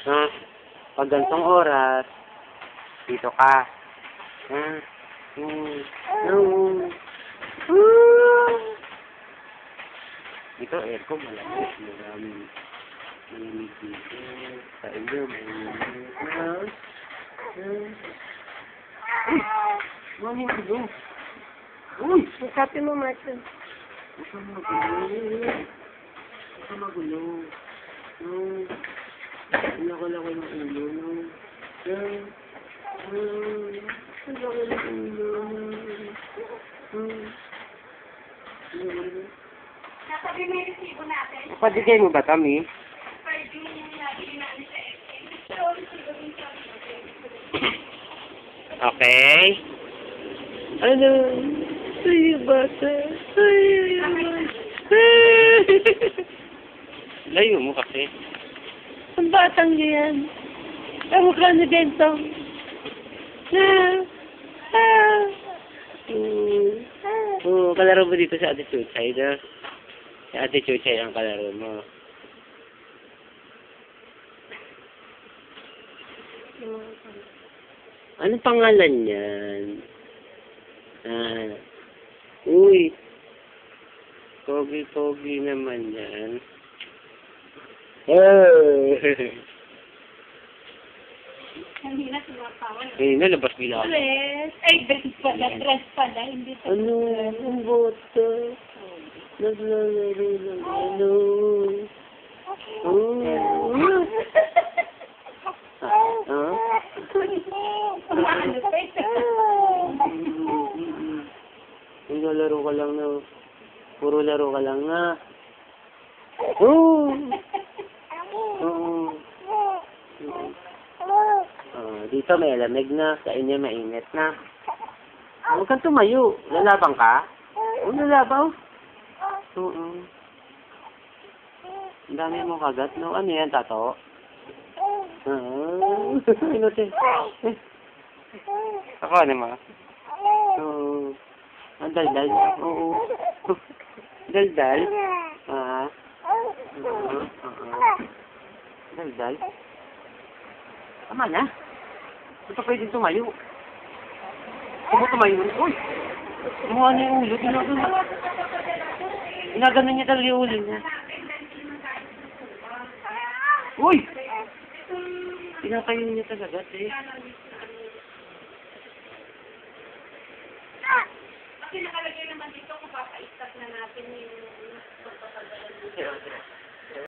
Ha? Pag gantong oras, dito ka. Ha? Dito, aircon, malamig. Malamig dito. Sa inyo, malamig. Mami, ano? Uy! Sabi mo, Martin. Huwag kang magulo. Huwag kang magulo. No. Ang laki-laki ng ulo, no. Ang laki ng ulo. Nasabi mo yung resibo natin. Napadigay mo ba, Tami? Pwede yung nabili namin sa SM. So, resibo din sa Okay. Ano? Ay, bata. Ay, layo mo kasi. ang batang yan. Ang mukha ni Bentong. Kalaro mo dito sa Ate Chuchay, no? Si Ate Chuchay ang kalaro mo. Anong pangalan niyan? Uy. Pogi-pogi naman yan. Hindi na sumapawan. Nalabas bila ako. Dress. Ay, dress pala. Dress pala. Hindi pala. Ano? Ang bota. Naglalaro ng ano. Naglalaro ka lang na. Puro laro ka lang na. Dito may lamig na. Sa inyo mainit na. Huwag kang tumayo. Lalabang ka? Lalabaw. Ang dami mo kagat, no? Ano yan, tato? Ano te? Ako, ano mo? Ang daldal. Oo. Daldal? Daldal? Tama na. Hindi pa pwedeng tumayo. Kung mo tumayo, uy! Kumuha na yung ulo. Inagano niya talaga yung ulo niya. Uy! Pinakayo niya talaga, eh. Kasi nakalagay naman dito kung papa-stop na natin yung magpapagalan dito.